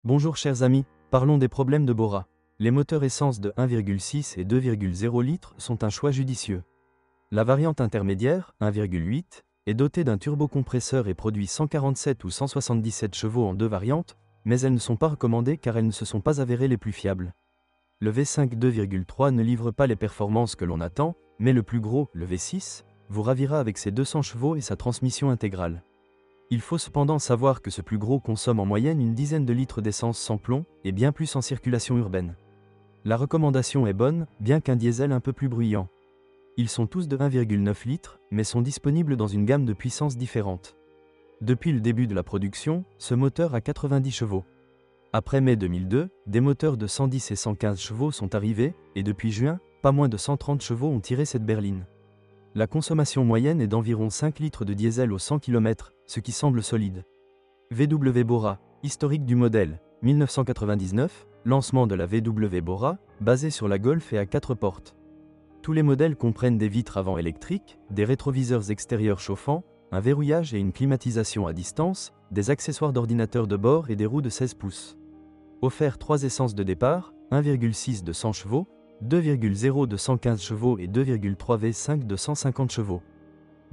Bonjour chers amis, parlons des problèmes de Bora. Les moteurs essence de 1,6 et 2,0 litres sont un choix judicieux. La variante intermédiaire, 1,8, est dotée d'un turbocompresseur et produit 147 ou 177 chevaux en deux variantes, mais elles ne sont pas recommandées car elles ne se sont pas avérées les plus fiables. Le V5 2,3 ne livre pas les performances que l'on attend, mais le plus gros, le V6, vous ravira avec ses 200 chevaux et sa transmission intégrale. Il faut cependant savoir que ce plus gros consomme en moyenne une dizaine de litres d'essence sans plomb, et bien plus en circulation urbaine. La recommandation est bonne, bien qu'un diesel un peu plus bruyant. Ils sont tous de 1,9 litres, mais sont disponibles dans une gamme de puissances différentes. Depuis le début de la production, ce moteur a 90 chevaux. Après mai 2002, des moteurs de 110 et 115 chevaux sont arrivés, et depuis juin, pas moins de 130 chevaux ont tiré cette berline. La consommation moyenne est d'environ 5 litres de diesel au 100 km, ce qui semble solide. VW Bora, historique du modèle, 1999, lancement de la VW Bora, basée sur la Golf et à 4 portes. Tous les modèles comprennent des vitres avant électriques, des rétroviseurs extérieurs chauffants, un verrouillage et une climatisation à distance, des accessoires d'ordinateur de bord et des roues de 16 pouces. Offert 3 essences de départ, 1,6 de 100 chevaux, 2,0 de 115 chevaux et 2,3 V5 de 150 chevaux.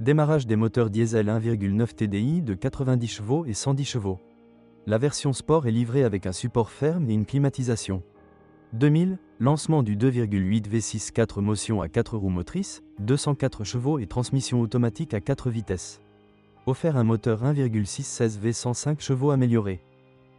Démarrage des moteurs diesel 1,9 TDI de 90 chevaux et 110 chevaux. La version sport est livrée avec un support ferme et une climatisation. 2000, lancement du 2,8 V6 4 motions à 4 roues motrices, 204 chevaux et transmission automatique à 4 vitesses. Offert un moteur 1,6 16 V 105 chevaux amélioré.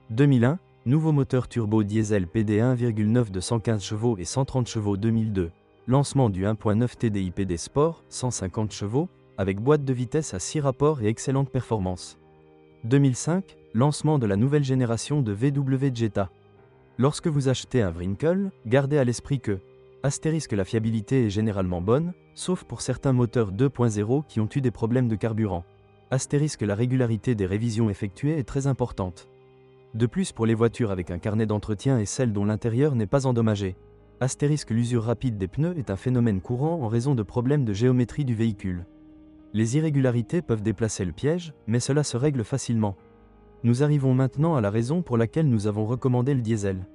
2001, nouveau moteur turbo diesel PD 1,9 de 115 chevaux et 130 chevaux 2002. Lancement du 1.9 TDI PD Sport, 150 chevaux, avec boîte de vitesse à 6 rapports et excellente performance. 2005, lancement de la nouvelle génération de VW Jetta. Lorsque vous achetez un Wrinkle, gardez à l'esprit que, astérisque la fiabilité est généralement bonne, sauf pour certains moteurs 2.0 qui ont eu des problèmes de carburant. Astérisque la régularité des révisions effectuées est très importante. De plus pour les voitures avec un carnet d'entretien et celles dont l'intérieur n'est pas endommagé. Astérisque l'usure rapide des pneus est un phénomène courant en raison de problèmes de géométrie du véhicule. Les irrégularités peuvent déplacer le piège, mais cela se règle facilement. Nous arrivons maintenant à la raison pour laquelle nous avons recommandé le diesel.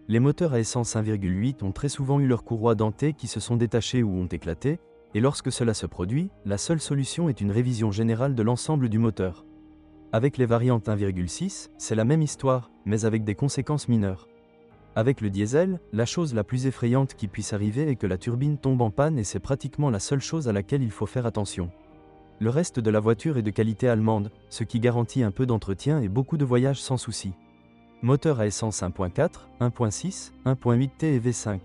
Les moteurs à essence 1,8 ont très souvent eu leurs courroies dentées qui se sont détachées ou ont éclaté, et lorsque cela se produit, la seule solution est une révision générale de l'ensemble du moteur. Avec les variantes 1,6, c'est la même histoire, mais avec des conséquences mineures. Avec le diesel, la chose la plus effrayante qui puisse arriver est que la turbine tombe en panne et c'est pratiquement la seule chose à laquelle il faut faire attention. Le reste de la voiture est de qualité allemande, ce qui garantit un peu d'entretien et beaucoup de voyages sans souci. Moteur à essence 1.4, 1.6, 1.8T et V5.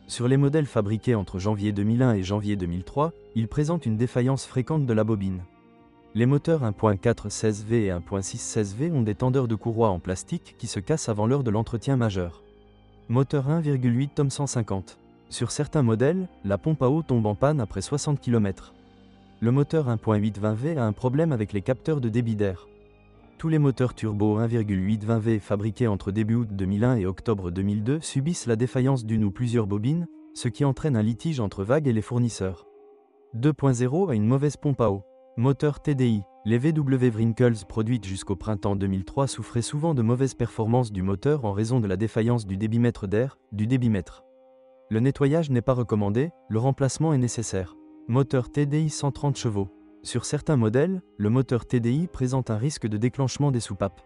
Sur les modèles fabriqués entre janvier 2001 et janvier 2003, ils présentent une défaillance fréquente de la bobine. Les moteurs 1.4 16V et 1.6 16V ont des tendeurs de courroie en plastique qui se cassent avant l'heure de l'entretien majeur. Moteur 1,8 tonnes 150. Sur certains modèles, la pompe à eau tombe en panne après 60 km. Le moteur 1.8 20V a un problème avec les capteurs de débit d'air. Tous les moteurs turbo 1,8 20V fabriqués entre début août 2001 et octobre 2002 subissent la défaillance d'une ou plusieurs bobines, ce qui entraîne un litige entre VAG et les fournisseurs. 2.0 a une mauvaise pompe à eau. Moteur TDI. Les VW Wrinkles produites jusqu'au printemps 2003 souffraient souvent de mauvaises performances du moteur en raison de la défaillance du débitmètre d'air, du débitmètre. Le nettoyage n'est pas recommandé, le remplacement est nécessaire. Moteur TDI 130 chevaux. Sur certains modèles, le moteur TDI présente un risque de déclenchement des soupapes.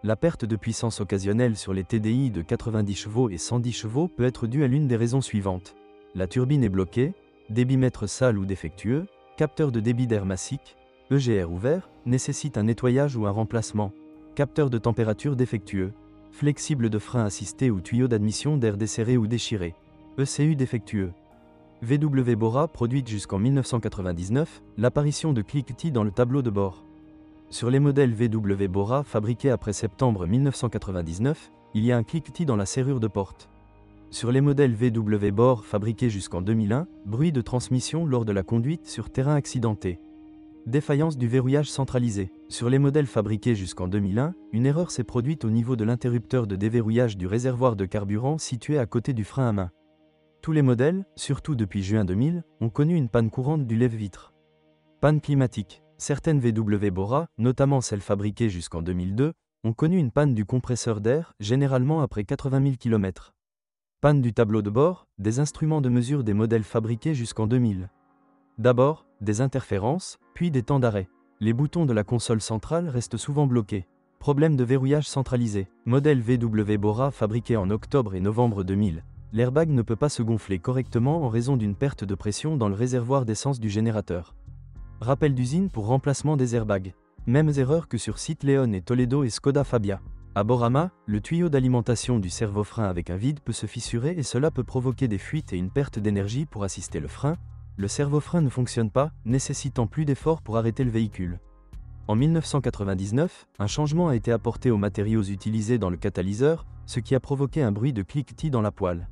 La perte de puissance occasionnelle sur les TDI de 90 chevaux et 110 chevaux peut être due à l'une des raisons suivantes. La turbine est bloquée, débitmètre sale ou défectueux, capteur de débit d'air massique, EGR ouvert, nécessite un nettoyage ou un remplacement, capteur de température défectueux, flexible de frein assisté ou tuyau d'admission d'air desserré ou déchiré, ECU défectueux. VW Bora produite jusqu'en 1999, l'apparition de cliquetis dans le tableau de bord. Sur les modèles VW Bora fabriqués après septembre 1999, il y a un cliquetis dans la serrure de porte. Sur les modèles VW Bora fabriqués jusqu'en 2001, bruit de transmission lors de la conduite sur terrain accidenté. Défaillance du verrouillage centralisé. Sur les modèles fabriqués jusqu'en 2001, une erreur s'est produite au niveau de l'interrupteur de déverrouillage du réservoir de carburant situé à côté du frein à main. Tous les modèles, surtout depuis juin 2000, ont connu une panne courante du lève-vitre. Panne climatique. Certaines VW Bora, notamment celles fabriquées jusqu'en 2002, ont connu une panne du compresseur d'air, généralement après 80 000 km. Panne du tableau de bord, des instruments de mesure des modèles fabriqués jusqu'en 2000. D'abord, des interférences, puis des temps d'arrêt. Les boutons de la console centrale restent souvent bloqués. Problème de verrouillage centralisé. Modèle VW Bora fabriqué en octobre et novembre 2000. L'airbag ne peut pas se gonfler correctement en raison d'une perte de pression dans le réservoir d'essence du générateur. Rappel d'usine pour remplacement des airbags. Mêmes erreurs que sur Site Leon et Toledo et Skoda Fabia. À Borama, le tuyau d'alimentation du servo-frein avec un vide peut se fissurer et cela peut provoquer des fuites et une perte d'énergie pour assister le frein. Le servo-frein ne fonctionne pas, nécessitant plus d'efforts pour arrêter le véhicule. En 1999, un changement a été apporté aux matériaux utilisés dans le catalyseur, ce qui a provoqué un bruit de cliquetis dans la poêle.